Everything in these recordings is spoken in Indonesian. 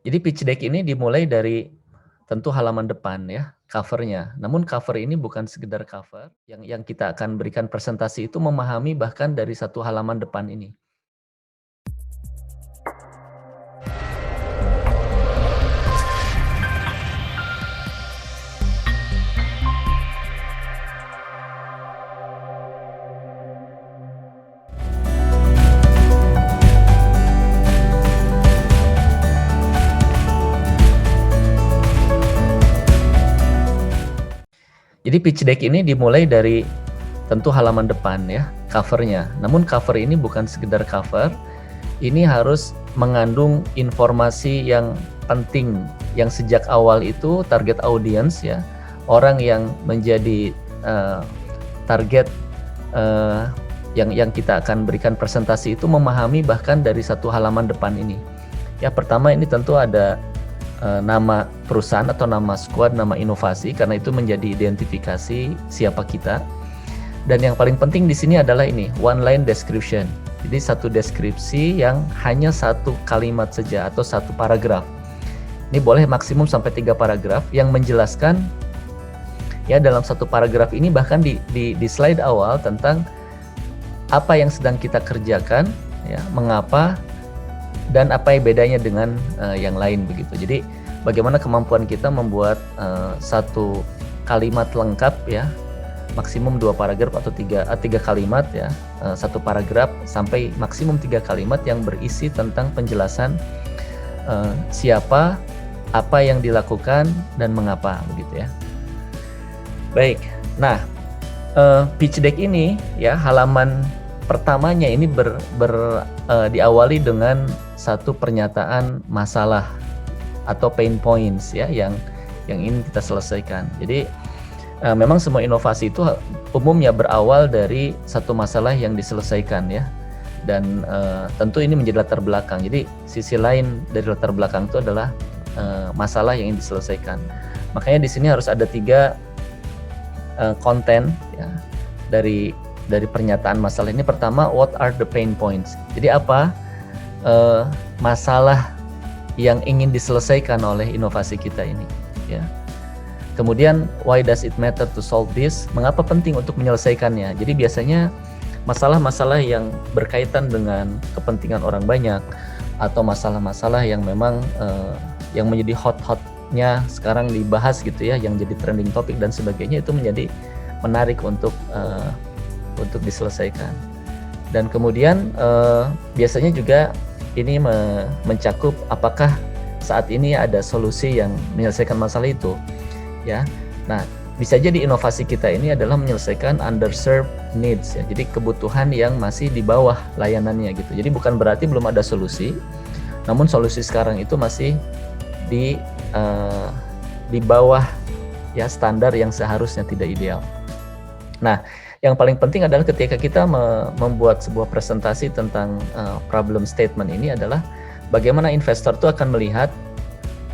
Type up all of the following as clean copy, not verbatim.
Jadi pitch deck ini dimulai dari tentu halaman depan ya, cover-nya. Namun cover ini bukan sekedar cover, yang kita akan berikan presentasi itu memahami bahkan dari satu halaman depan ini. Jadi pitch deck ini dimulai dari tentu halaman depan ya, cover-nya. Namun cover ini bukan sekedar cover, ini harus mengandung informasi yang penting, yang sejak awal itu target audience ya, orang yang menjadi target yang kita akan berikan presentasi itu memahami bahkan dari satu halaman depan ini. Ya, pertama ini tentu ada nama perusahaan atau nama squad, nama inovasi, karena itu menjadi identifikasi siapa kita. Dan yang paling penting di sini adalah ini, one line description. Jadi satu deskripsi yang hanya satu kalimat saja atau satu paragraf. Ini boleh maksimum sampai 3 paragraf yang menjelaskan ya dalam satu paragraf ini, bahkan di slide awal tentang apa yang sedang kita kerjakan, ya, mengapa, dan apa yang bedanya dengan yang lain begitu. Jadi bagaimana kemampuan kita membuat satu kalimat lengkap ya, maksimum 2 paragraf atau 3 kalimat ya, satu paragraf sampai maksimum 3 kalimat yang berisi tentang penjelasan siapa, apa yang dilakukan, dan mengapa begitu ya. Baik, nah pitch deck ini ya, halaman pertamanya ini diawali dengan satu pernyataan masalah atau pain points ya, yang ingin kita selesaikan. Jadi memang semua inovasi itu umumnya berawal dari satu masalah yang diselesaikan ya, dan tentu ini menjadi latar belakang. Jadi sisi lain dari latar belakang itu adalah masalah yang ingin diselesaikan. Makanya di sini harus ada 3 konten ya dari pernyataan masalah ini. Pertama, what are the pain points? Jadi apa masalah yang ingin diselesaikan oleh inovasi kita ini ya. Kemudian, why does it matter to solve this? Mengapa penting untuk menyelesaikannya? Jadi biasanya masalah-masalah yang berkaitan dengan kepentingan orang banyak, atau masalah-masalah yang memang yang menjadi hot-hotnya sekarang dibahas gitu ya, yang jadi trending topic dan sebagainya, itu menjadi menarik untuk diselesaikan. Dan kemudian biasanya juga ini mencakup apakah saat ini ada solusi yang menyelesaikan masalah itu ya. Nah, bisa jadi inovasi kita ini adalah menyelesaikan underserved needs ya. Jadi kebutuhan yang masih di bawah layanannya gitu. Jadi bukan berarti belum ada solusi, namun solusi sekarang itu masih di bawah ya standar yang seharusnya tidak ideal. Nah, yang paling penting adalah ketika kita membuat sebuah presentasi tentang problem statement ini adalah bagaimana investor itu akan melihat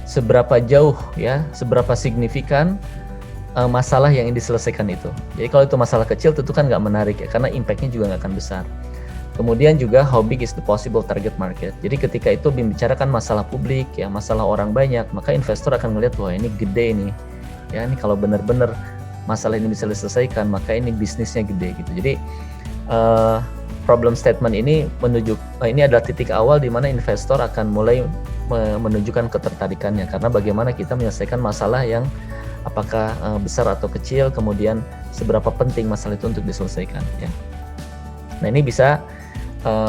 seberapa jauh ya, seberapa signifikan masalah yang ingin diselesaikan itu. Jadi kalau itu masalah kecil tentu kan nggak menarik ya, karena impact-nya juga nggak akan besar. Kemudian juga how big is the possible target market. Jadi ketika itu membicarakan masalah publik ya, masalah orang banyak, maka investor akan melihat wah ini gede nih. Ya, ini kalau benar-benar masalah ini bisa diselesaikan, maka ini bisnisnya gede gitu. Jadi problem statement ini ini adalah titik awal di mana investor akan mulai menunjukkan ketertarikannya, karena bagaimana kita menyelesaikan masalah yang apakah besar atau kecil, kemudian seberapa penting masalah itu untuk diselesaikan ya. Nah, ini bisa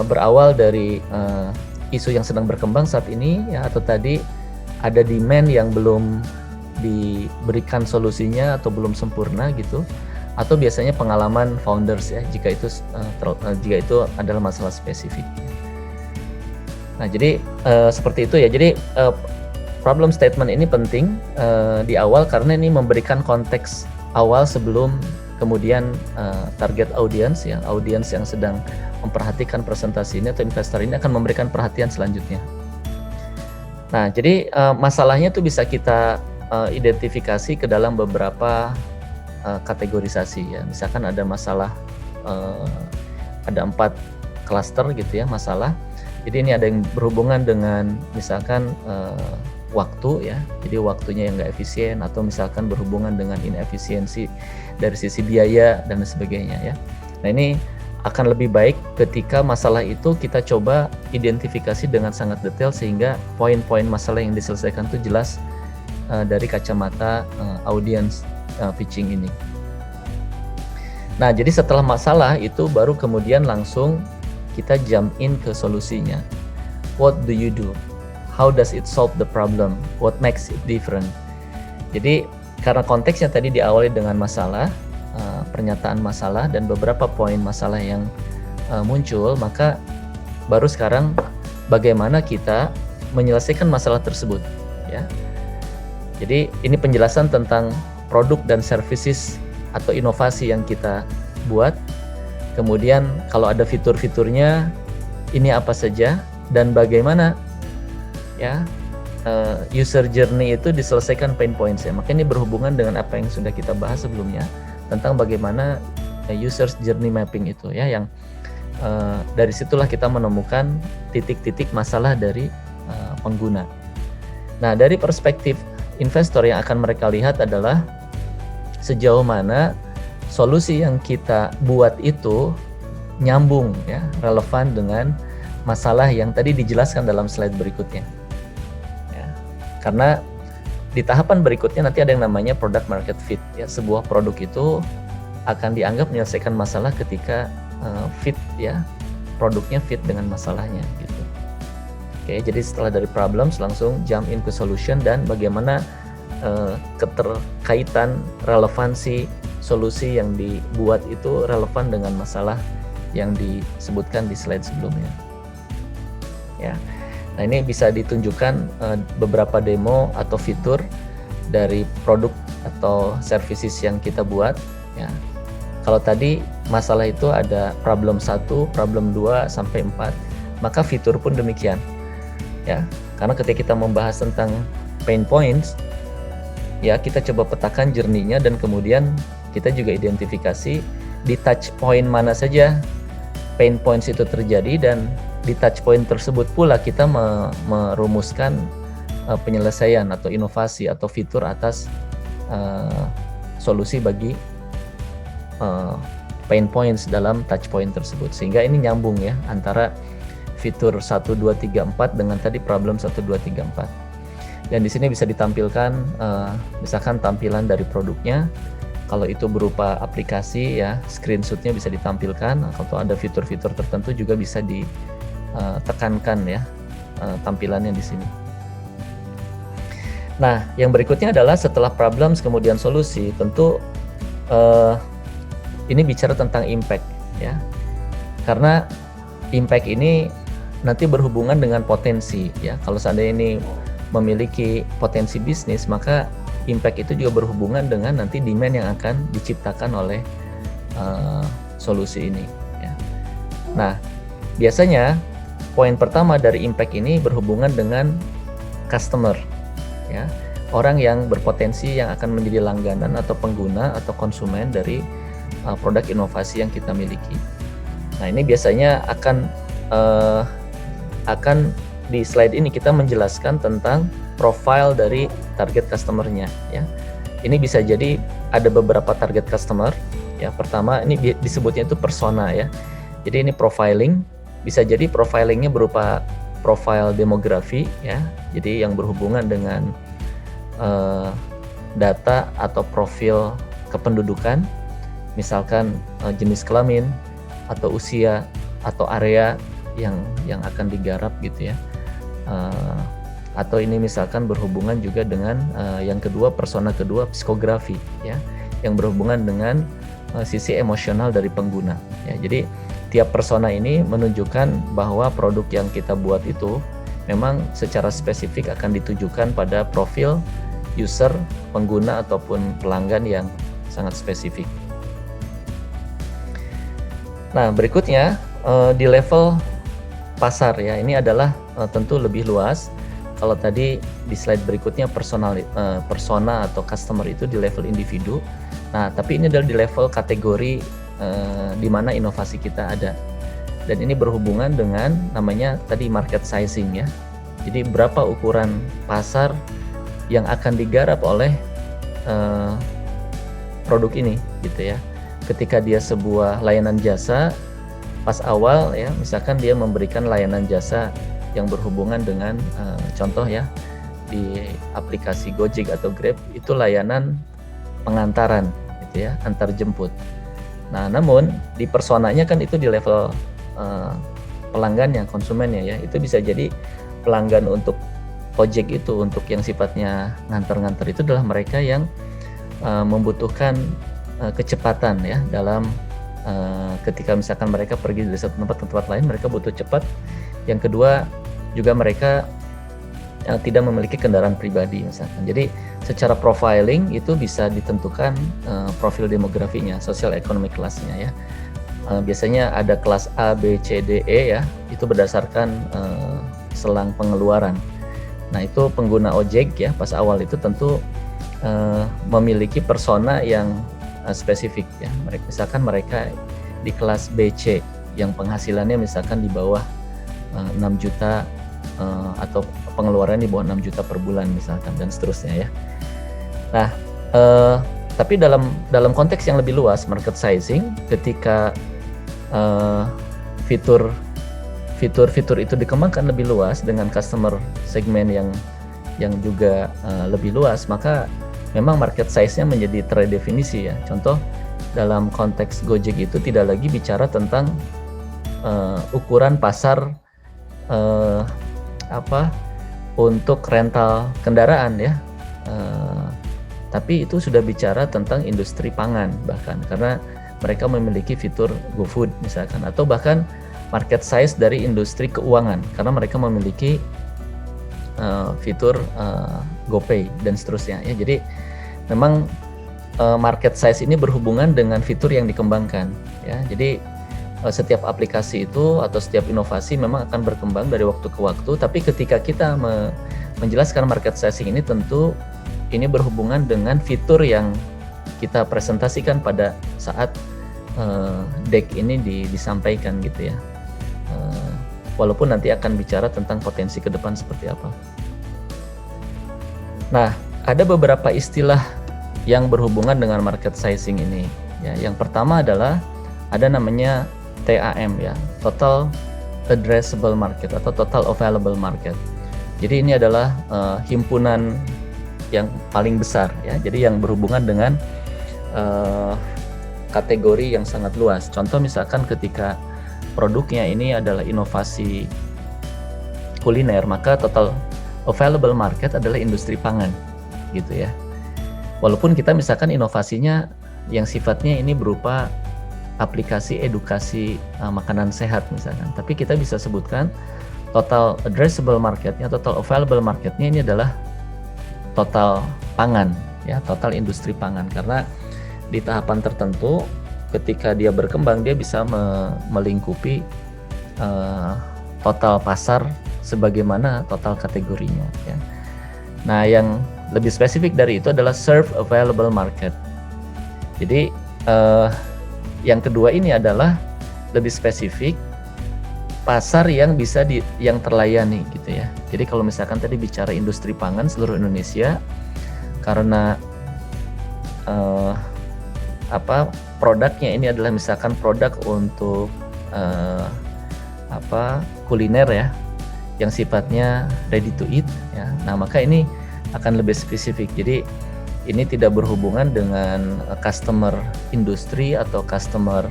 berawal dari isu yang sedang berkembang saat ini ya, atau tadi ada demand yang belum diberikan solusinya atau belum sempurna gitu, atau biasanya pengalaman founders ya, jika itu adalah masalah spesifik. Nah, jadi seperti itu ya. Jadi problem statement ini penting di awal karena ini memberikan konteks awal sebelum kemudian target audience ya, audience yang sedang memperhatikan presentasi ini atau investor ini akan memberikan perhatian selanjutnya. Nah, jadi masalahnya tuh bisa kita identifikasi ke dalam beberapa kategorisasi ya. Misalkan ada masalah, ada 4 klaster gitu ya masalah. Jadi ini ada yang berhubungan dengan misalkan waktu ya, jadi waktunya yang nggak efisien, atau misalkan berhubungan dengan inefisiensi dari sisi biaya dan sebagainya ya. Nah ini akan lebih baik ketika masalah itu kita coba identifikasi dengan sangat detail sehingga poin-poin masalah yang diselesaikan itu jelas dari kacamata audience pitching ini. Nah jadi setelah masalah itu baru kemudian langsung kita jump in ke solusinya. What do you do? How does it solve the problem? What makes it different? Jadi karena konteksnya tadi diawali dengan masalah, pernyataan masalah dan beberapa poin masalah yang muncul, maka baru sekarang bagaimana kita menyelesaikan masalah tersebut ya. Jadi ini penjelasan tentang produk dan services atau inovasi yang kita buat. Kemudian kalau ada fitur-fiturnya ini apa saja dan bagaimana ya user journey itu diselesaikan pain points ya. Makanya ini berhubungan dengan apa yang sudah kita bahas sebelumnya tentang bagaimana user journey mapping itu ya, yang dari situlah kita menemukan titik-titik masalah dari pengguna. Nah dari perspektif investor yang akan mereka lihat adalah sejauh mana solusi yang kita buat itu nyambung ya, relevan dengan masalah yang tadi dijelaskan dalam slide berikutnya. Ya, karena di tahapan berikutnya nanti ada yang namanya product market fit ya, sebuah produk itu akan dianggap menyelesaikan masalah ketika fit ya, produknya fit dengan masalahnya gitu. Oke, jadi setelah dari problems langsung jump in ke solution dan bagaimana keterkaitan relevansi solusi yang dibuat itu relevan dengan masalah yang disebutkan di slide sebelumnya. Ya, nah ini bisa ditunjukkan beberapa demo atau fitur dari produk atau services yang kita buat. Ya, kalau tadi masalah itu ada problem 1, problem 2 sampai 4, maka fitur pun demikian. Ya, karena ketika kita membahas tentang pain points, ya kita coba petakan journey-nya dan kemudian kita juga identifikasi di touch point mana saja pain points itu terjadi, dan di touch point tersebut pula kita merumuskan penyelesaian atau inovasi atau fitur atas solusi bagi pain points dalam touch point tersebut, sehingga ini nyambung ya antara fitur 1, 2, 3, 4 dengan tadi problem 1, 2, 3, 4. Dan di sini bisa ditampilkan misalkan tampilan dari produknya. Kalau itu berupa aplikasi ya, screenshotnya bisa ditampilkan. Kalau ada fitur-fitur tertentu juga bisa ditekankan ya tampilannya di sini. Nah, yang berikutnya adalah setelah problems kemudian solusi, tentu ini bicara tentang impact ya. Karena impact ini nanti berhubungan dengan potensi ya. Kalau seandainya ini memiliki potensi bisnis, maka impact itu juga berhubungan dengan nanti demand yang akan diciptakan oleh solusi ini ya. Nah, biasanya poin pertama dari impact ini berhubungan dengan customer ya, orang yang berpotensi yang akan menjadi langganan atau pengguna atau konsumen dari produk inovasi yang kita miliki. Nah, ini biasanya akan di slide ini kita menjelaskan tentang profile dari target customer-nya ya. Ini bisa jadi ada beberapa target customer ya. Pertama ini disebutnya itu persona ya. Jadi ini profiling, bisa jadi profilingnya berupa profile demografi ya. Jadi yang berhubungan dengan data atau profil kependudukan, misalkan jenis kelamin atau usia atau area yang akan digarap gitu ya. Atau ini misalkan berhubungan juga dengan yang kedua, persona kedua, psikografi ya, yang berhubungan dengan sisi emosional dari pengguna ya. Jadi tiap persona ini menunjukkan bahwa produk yang kita buat itu memang secara spesifik akan ditujukan pada profil user, pengguna ataupun pelanggan yang sangat spesifik. Nah, berikutnya di level pasar ya, ini adalah tentu lebih luas. Kalau tadi di slide berikutnya persona atau customer itu di level individu. Nah, tapi ini adalah di level kategori di mana inovasi kita ada. dan ini berhubungan dengan namanya tadi market sizing ya. Jadi berapa ukuran pasar yang akan digarap oleh produk ini gitu ya. Ketika dia sebuah layanan jasa, pas awal ya, misalkan dia memberikan layanan jasa yang berhubungan dengan contoh ya, di aplikasi Gojek atau Grab itu layanan pengantaran gitu ya, antar jemput. Nah, namun di personanya kan itu di level pelanggannya, konsumennya ya, itu bisa jadi pelanggan untuk ojek itu, untuk yang sifatnya nganter-nganter itu adalah mereka yang membutuhkan kecepatan ya dalam ketika misalkan mereka pergi dari satu tempat ke tempat lain, mereka butuh cepat. Yang kedua juga mereka tidak memiliki kendaraan pribadi misalkan. Jadi secara profiling itu bisa ditentukan profil demografinya, social economic class-nya ya. Biasanya ada kelas A, B, C, D, E ya, itu berdasarkan selang pengeluaran. Nah itu pengguna ojek ya pas awal itu tentu memiliki persona yang spesifik ya. Misalkan mereka di kelas BC yang penghasilannya misalkan di bawah 6 juta atau pengeluaran di bawah 6 juta per bulan misalkan, dan seterusnya ya. Nah tapi dalam konteks yang lebih luas market sizing, ketika fitur itu dikembangkan lebih luas dengan customer segmen yang juga lebih luas, maka memang market size-nya menjadi terdefinisi ya. Contoh dalam konteks Gojek itu tidak lagi bicara tentang ukuran pasar untuk rental kendaraan ya, tapi itu sudah bicara tentang industri pangan bahkan, karena mereka memiliki fitur GoFood misalkan, atau bahkan market size dari industri keuangan karena mereka memiliki fitur GoPay dan seterusnya ya. Jadi memang market size ini berhubungan dengan fitur yang dikembangkan ya. Jadi setiap aplikasi itu atau setiap inovasi memang akan berkembang dari waktu ke waktu, tapi ketika kita menjelaskan market sizing ini tentu ini berhubungan dengan fitur yang kita presentasikan pada saat deck ini disampaikan gitu ya. Walaupun nanti akan bicara tentang potensi ke depan seperti apa. Nah, ada beberapa istilah yang berhubungan dengan market sizing ini ya. Yang pertama adalah ada namanya TAM ya, Total Addressable Market atau Total Available Market. Jadi ini adalah himpunan yang paling besar ya. Jadi yang berhubungan dengan kategori yang sangat luas. Contoh misalkan ketika produknya ini adalah inovasi kuliner, maka total available market adalah industri pangan gitu ya. Walaupun kita misalkan inovasinya yang sifatnya ini berupa aplikasi edukasi makanan sehat misalkan, tapi kita bisa sebutkan total addressable marketnya, total available marketnya ini adalah total pangan ya, total industri pangan, karena di tahapan tertentu ketika dia berkembang dia bisa melingkupi total pasar sebagaimana total kategorinya ya. Nah, yang lebih spesifik dari itu adalah serve available market. Jadi yang kedua ini adalah lebih spesifik pasar yang bisa yang terlayani gitu ya. Jadi kalau misalkan tadi bicara industri pangan seluruh Indonesia, karena produknya ini adalah misalkan produk untuk kuliner ya, yang sifatnya ready to eat ya. Nah, maka ini akan lebih spesifik. Jadi ini tidak berhubungan dengan customer industri atau customer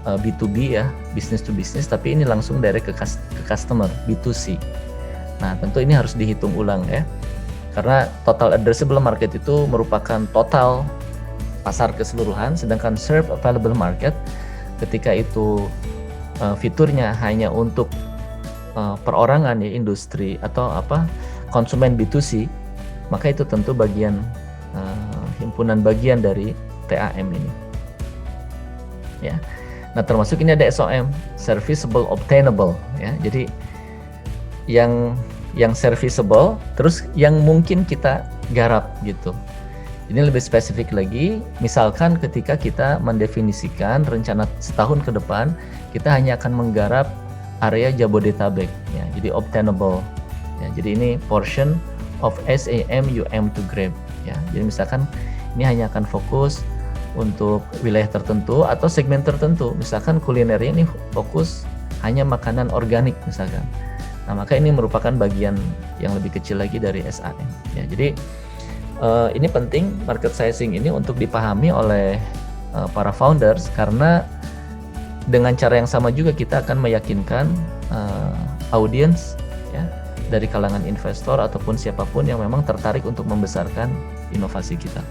B2B ya, business to business, tapi ini langsung direct ke customer B2C. Nah, tentu ini harus dihitung ulang ya. Karena total addressable market itu merupakan total pasar keseluruhan, sedangkan serve available market ketika itu fiturnya hanya untuk perorangan ya, industri atau konsumen B2C, maka itu tentu bagian himpunan bagian dari TAM ini ya. Nah, termasuk ini ada SOM, serviceable obtainable ya. Jadi yang serviceable terus yang mungkin kita garap gitu. Ini lebih spesifik lagi, misalkan ketika kita mendefinisikan rencana setahun ke depan, kita hanya akan menggarap area Jabodetabek, ya, jadi obtainable, ya, jadi ini portion of SAM UM to grab, ya, jadi misalkan ini hanya akan fokus untuk wilayah tertentu atau segmen tertentu, misalkan kulinernya ini fokus hanya makanan organik misalkan, nah maka ini merupakan bagian yang lebih kecil lagi dari SAM, ya, jadi ini penting market sizing ini untuk dipahami oleh para founders, karena dengan cara yang sama juga kita akan meyakinkan audiens, ya, dari kalangan investor ataupun siapapun yang memang tertarik untuk membesarkan inovasi kita.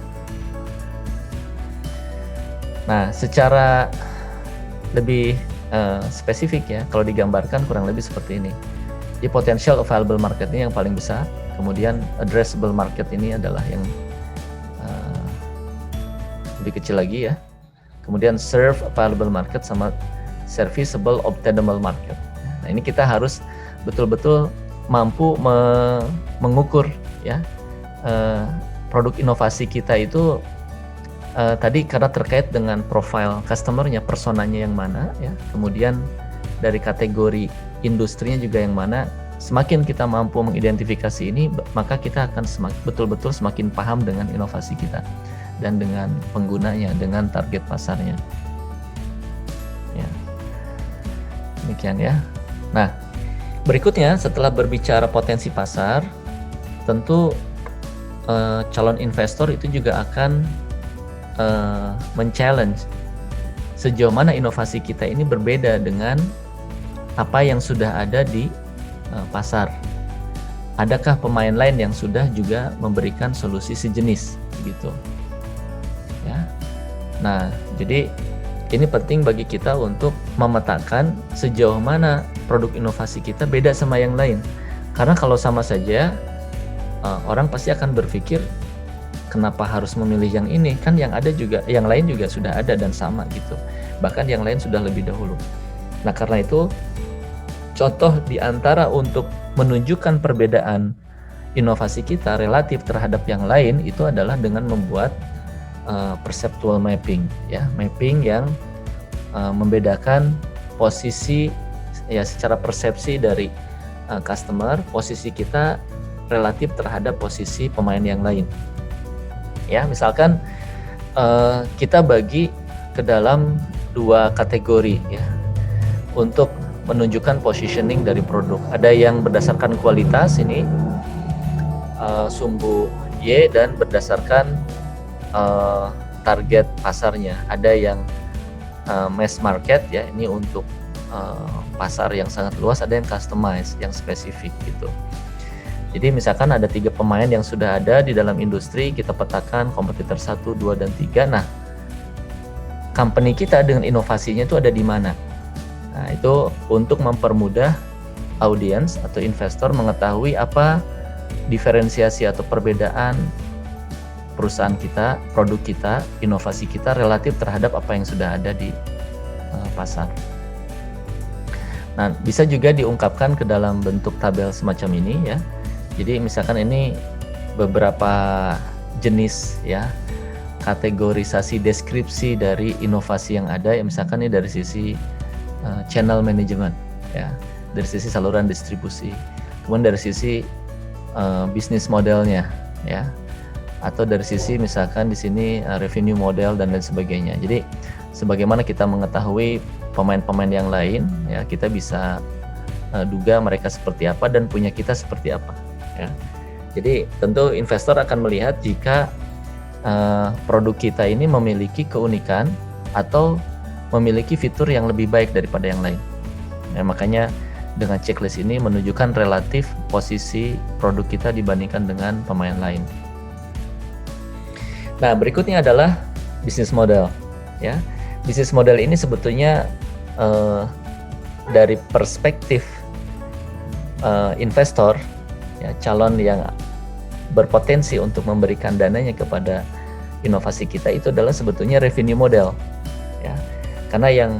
Nah, secara lebih spesifik ya, kalau digambarkan kurang lebih seperti ini. Jadi potential available market ini yang paling besar, kemudian addressable market ini adalah yang lebih kecil lagi ya. Kemudian serve available market sama serviceable obtainable market. Nah, ini kita harus betul-betul mampu mengukur ya produk inovasi kita itu tadi karena terkait dengan profile customer-nya, personanya yang mana ya. Kemudian dari kategori industrinya juga yang mana. Semakin kita mampu mengidentifikasi ini, maka kita akan betul-betul semakin paham dengan inovasi kita dan dengan penggunanya, dengan target pasarnya. Ya. Demikian ya. Nah, berikutnya setelah berbicara potensi pasar, tentu calon investor itu juga akan men-challenge sejauh mana inovasi kita ini berbeda dengan apa yang sudah ada di pasar. Adakah pemain lain yang sudah juga memberikan solusi sejenis gitu ya. Nah, jadi ini penting bagi kita untuk memetakan sejauh mana produk inovasi kita beda sama yang lain. Karena kalau sama saja orang pasti akan berpikir kenapa harus memilih yang ini, kan yang ada juga, yang lain juga sudah ada dan sama gitu. Bahkan yang lain sudah lebih dahulu. Nah, karena itu contoh di antara untuk menunjukkan perbedaan inovasi kita relatif terhadap yang lain itu adalah dengan membuat perceptual mapping, ya, mapping yang membedakan posisi ya secara persepsi dari customer, posisi kita relatif terhadap posisi pemain yang lain. Ya, misalkan kita bagi ke dalam dua kategori ya untuk menunjukkan positioning dari produk. Ada yang berdasarkan kualitas ini sumbu Y dan berdasarkan target pasarnya. Ada yang mass market ya, ini untuk pasar yang sangat luas. Ada yang customized, yang spesifik gitu. Jadi misalkan ada 3 pemain yang sudah ada di dalam industri, kita petakan kompetitor 1, 2, dan 3. Nah, company kita dengan inovasinya itu ada di mana? Nah, itu untuk mempermudah audiens atau investor mengetahui apa diferensiasi atau perbedaan perusahaan kita, produk kita, inovasi kita relatif terhadap apa yang sudah ada di pasar. Nah, bisa juga diungkapkan ke dalam bentuk tabel semacam ini ya. Jadi misalkan ini beberapa jenis ya, kategorisasi deskripsi dari inovasi yang ada ya, misalkan ini dari sisi channel management ya, dari sisi saluran distribusi, kemudian dari sisi bisnis modelnya ya, atau dari sisi misalkan di sini revenue model dan lain sebagainya. Jadi sebagaimana kita mengetahui pemain-pemain yang lain ya, kita bisa duga mereka seperti apa dan punya kita seperti apa ya. Jadi tentu investor akan melihat jika produk kita ini memiliki keunikan atau memiliki fitur yang lebih baik daripada yang lain. Ya, makanya dengan checklist ini menunjukkan relatif posisi produk kita dibandingkan dengan pemain lain. Nah, berikutnya adalah bisnis model. Ya, bisnis model ini sebetulnya dari perspektif investor, ya, calon yang berpotensi untuk memberikan dananya kepada inovasi kita itu adalah sebetulnya revenue model. Ya, karena yang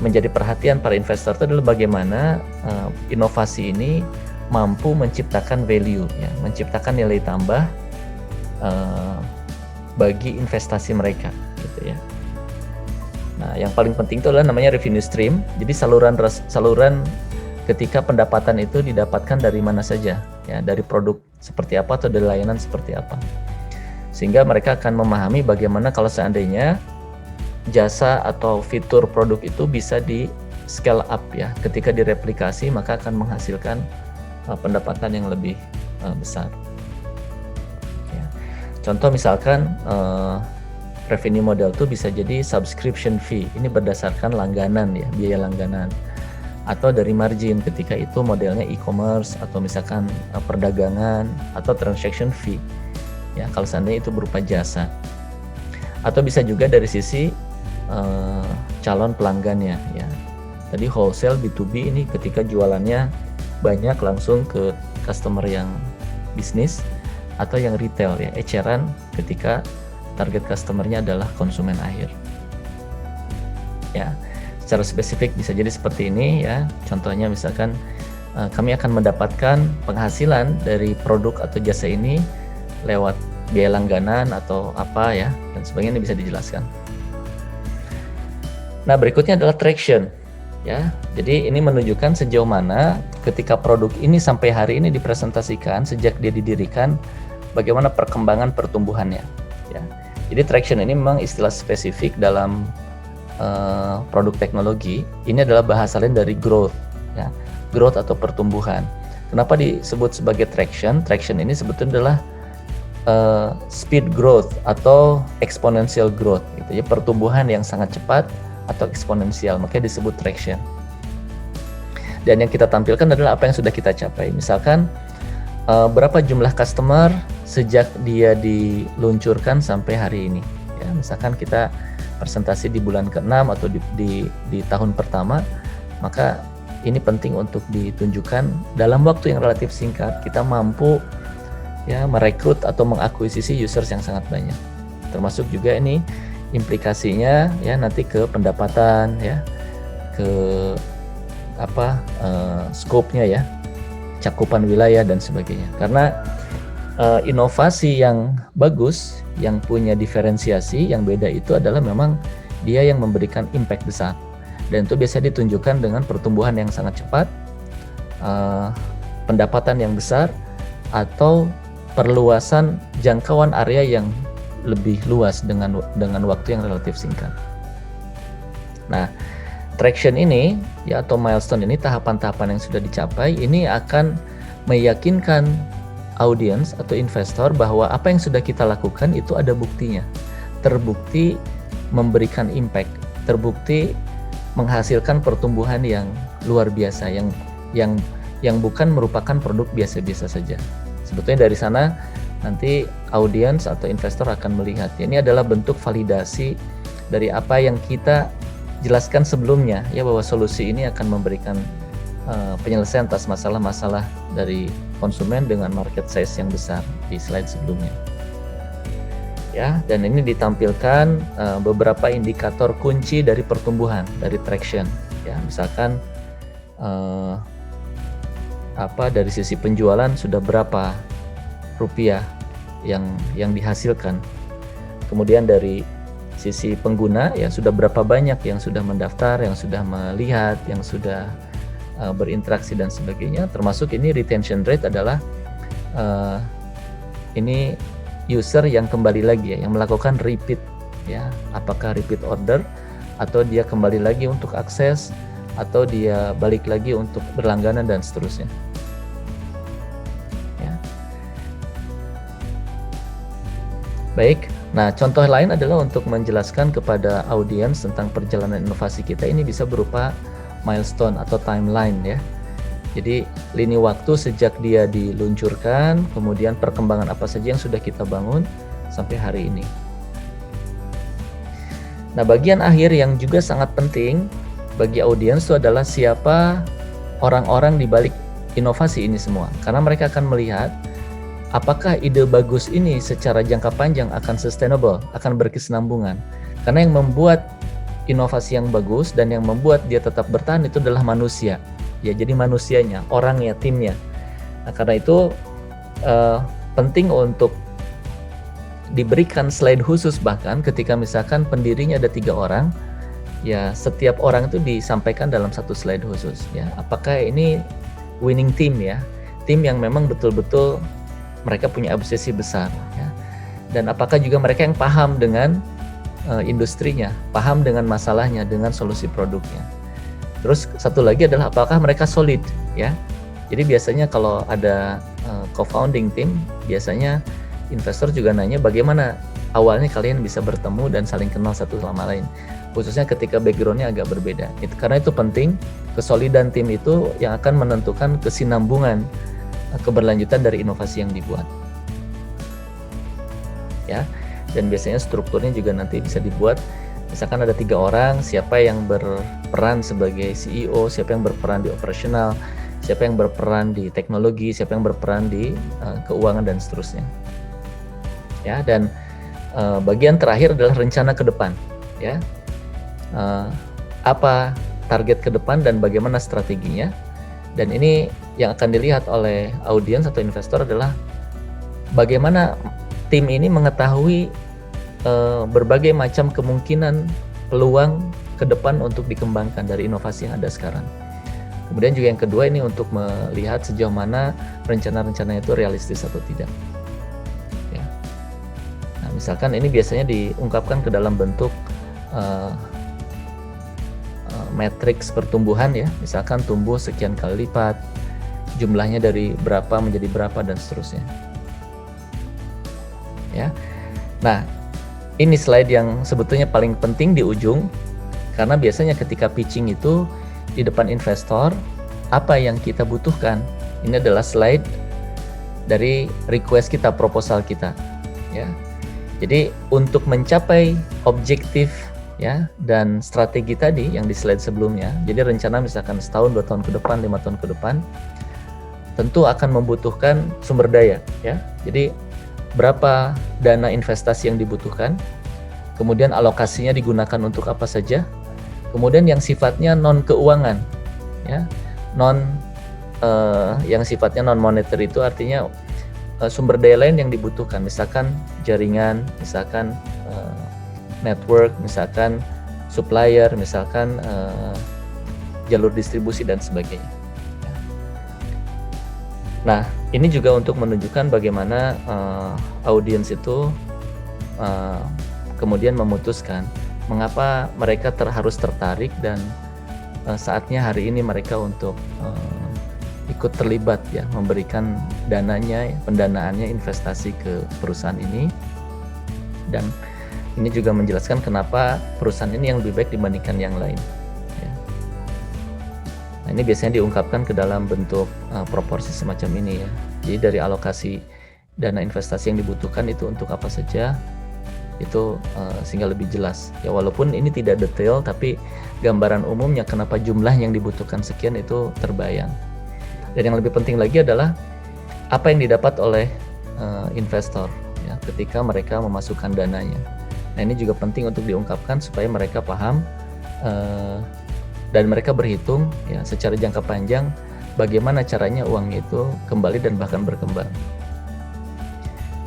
menjadi perhatian para investor itu adalah bagaimana inovasi ini mampu menciptakan value, ya, menciptakan nilai tambah uh, bagi investasi mereka, gitu ya. Nah, yang paling penting itu adalah namanya revenue stream. Jadi saluran ketika pendapatan itu didapatkan dari mana saja, ya, dari produk seperti apa atau dari layanan seperti apa. Sehingga mereka akan memahami bagaimana kalau seandainya jasa atau fitur produk itu bisa di scale up, ya. Ketika direplikasi maka akan menghasilkan pendapatan yang lebih besar. Ya. Contoh misalkan revenue model itu bisa jadi subscription fee, ini berdasarkan langganan, ya, biaya langganan, atau dari margin ketika itu modelnya e-commerce atau misalkan perdagangan, atau transaction fee, ya, kalau seandainya itu berupa jasa, atau bisa juga dari sisi calon pelanggannya, ya. Tadi wholesale B2B ini ketika jualannya banyak langsung ke customer yang bisnis, atau yang retail, ya, eceran ketika target customernya adalah konsumen akhir. Ya, secara spesifik bisa jadi seperti ini, ya. Contohnya misalkan kami akan mendapatkan penghasilan dari produk atau jasa ini lewat biaya langganan atau apa, ya, dan sebagainya, ini bisa dijelaskan. Nah, berikutnya adalah traction, ya. Jadi ini menunjukkan sejauh mana ketika produk ini sampai hari ini dipresentasikan sejak dia didirikan, bagaimana perkembangan pertumbuhannya, ya. Jadi traction ini memang istilah spesifik dalam produk teknologi. Ini adalah bahasa lain dari growth, ya, growth atau pertumbuhan. Kenapa disebut sebagai traction? Traction ini sebetulnya adalah speed growth atau exponential growth, gitu ya, pertumbuhan yang sangat cepat atau eksponensial, makanya disebut traction. Dan yang kita tampilkan adalah apa yang sudah kita capai. Misalkan berapa jumlah customer sejak dia diluncurkan sampai hari ini, ya. Misalkan kita presentasi di bulan ke-6 atau di tahun pertama, maka ini penting untuk ditunjukkan dalam waktu yang relatif singkat kita mampu, ya, merekrut atau mengakuisisi users yang sangat banyak. Termasuk juga ini implikasinya, ya, nanti ke pendapatan, ya, ke scope-nya, ya, cakupan wilayah dan sebagainya. Karena inovasi yang bagus, yang punya diferensiasi yang beda itu adalah memang dia yang memberikan impact besar, dan itu biasanya ditunjukkan dengan pertumbuhan yang sangat cepat, pendapatan yang besar, atau perluasan jangkauan area yang lebih luas dengan waktu yang relatif singkat. Nah, traction ini, ya, atau milestone ini, tahapan-tahapan yang sudah dicapai ini akan meyakinkan audiens atau investor bahwa apa yang sudah kita lakukan itu ada buktinya, terbukti memberikan impact, terbukti menghasilkan pertumbuhan yang luar biasa, yang bukan merupakan produk biasa-biasa saja. Sebetulnya dari sana nanti audiens atau investor akan melihat, ya, ini adalah bentuk validasi dari apa yang kita jelaskan sebelumnya, ya, bahwa solusi ini akan memberikan penyelesaian atas masalah-masalah dari konsumen dengan market size yang besar di slide sebelumnya, ya. Dan ini ditampilkan beberapa indikator kunci dari pertumbuhan, dari traction, ya. Misalkan dari sisi penjualan sudah berapa rupiah yang dihasilkan, kemudian dari sisi pengguna, ya, sudah berapa banyak yang sudah mendaftar, yang sudah melihat, yang sudah berinteraksi dan sebagainya. Termasuk ini retention rate adalah ini user yang kembali lagi, ya, yang melakukan repeat, ya, apakah repeat order atau dia kembali lagi untuk akses atau dia balik lagi untuk berlangganan dan seterusnya, ya. Baik. Nah, contoh lain adalah untuk menjelaskan kepada audiens tentang perjalanan inovasi kita. Ini bisa berupa milestone atau timeline, ya. Jadi lini waktu sejak dia diluncurkan, kemudian perkembangan apa saja yang sudah kita bangun sampai hari ini. Nah, bagian akhir yang juga sangat penting bagi audiens itu adalah siapa orang-orang di balik inovasi ini semua. Karena mereka akan melihat apakah ide bagus ini secara jangka panjang akan sustainable, akan berkesinambungan. Karena yang membuat inovasi yang bagus dan yang membuat dia tetap bertahan itu adalah manusia, ya. Jadi manusianya, orangnya, timnya. Nah, karena itu penting untuk diberikan slide khusus, bahkan ketika misalkan pendirinya ada 3 orang, ya setiap orang itu disampaikan dalam satu slide khusus ya. Apakah ini winning team ya, tim yang memang betul-betul mereka punya obsesi besar ya. Dan apakah juga mereka yang paham dengan industrinya, paham dengan masalahnya, dengan solusi produknya. Terus satu lagi adalah apakah mereka solid ya. Jadi biasanya kalau ada co-founding team, biasanya investor juga nanya bagaimana awalnya kalian bisa bertemu dan saling kenal satu sama lain, khususnya ketika backgroundnya agak berbeda. Karena itu penting, kesolidan tim itu yang akan menentukan kesinambungan keberlanjutan dari inovasi yang dibuat. Ya, dan biasanya strukturnya juga nanti bisa dibuat. Misalkan ada 3 orang, siapa yang berperan sebagai CEO, siapa yang berperan di operasional, siapa yang berperan di teknologi, siapa yang berperan di keuangan dan seterusnya. Ya, dan bagian terakhir adalah rencana ke depan. Ya, apa target ke depan dan bagaimana strateginya. Dan ini yang akan dilihat oleh audiens atau investor adalah bagaimana tim ini mengetahui berbagai macam kemungkinan peluang ke depan untuk dikembangkan dari inovasi yang ada sekarang. Kemudian juga yang kedua ini untuk melihat sejauh mana rencana-rencana itu realistis atau tidak. Ya. Nah, misalkan ini biasanya diungkapkan ke dalam bentuk matriks pertumbuhan ya, misalkan tumbuh sekian kali lipat, jumlahnya dari berapa menjadi berapa dan seterusnya. Ya. Nah, ini slide yang sebetulnya paling penting di ujung, karena biasanya ketika pitching itu di depan investor, apa yang kita butuhkan, ini adalah slide dari request kita, proposal kita. Ya. Jadi untuk mencapai objektif ya dan strategi tadi yang di slide sebelumnya, jadi rencana misalkan setahun, 2 tahun ke depan, 5 tahun ke depan, tentu akan membutuhkan sumber daya ya. Jadi berapa dana investasi yang dibutuhkan, kemudian alokasinya digunakan untuk apa saja, kemudian yang sifatnya non keuangan ya, yang sifatnya non moneter itu artinya sumber daya lain yang dibutuhkan, misalkan jaringan, misalkan network, misalkan supplier, misalkan jalur distribusi dan sebagainya. Nah, ini juga untuk menunjukkan bagaimana audiens itu kemudian memutuskan mengapa mereka harus tertarik dan saatnya hari ini mereka untuk ikut terlibat ya, memberikan dananya, pendanaannya, investasi ke perusahaan ini. Dan ini juga menjelaskan kenapa perusahaan ini yang lebih baik dibandingkan yang lain. Ya. Nah, ini biasanya diungkapkan ke dalam bentuk proporsi semacam ini ya. Jadi dari alokasi dana investasi yang dibutuhkan itu untuk apa saja, itu sehingga lebih jelas. Ya walaupun ini tidak detail, tapi gambaran umumnya kenapa jumlah yang dibutuhkan sekian itu terbayang. Dan yang lebih penting lagi adalah apa yang didapat oleh investor ya, ketika mereka memasukkan dananya. Nah ini juga penting untuk diungkapkan supaya mereka paham dan mereka berhitung ya secara jangka panjang bagaimana caranya uang itu kembali dan bahkan berkembang.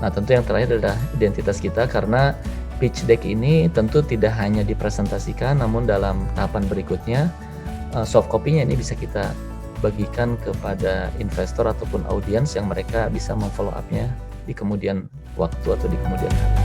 Nah tentu yang terakhir adalah identitas kita, karena pitch deck ini tentu tidak hanya dipresentasikan, namun dalam tahapan berikutnya soft copy-nya ini bisa kita bagikan kepada investor ataupun audiens yang mereka bisa memfollow up-nya di kemudian waktu atau di kemudian hari.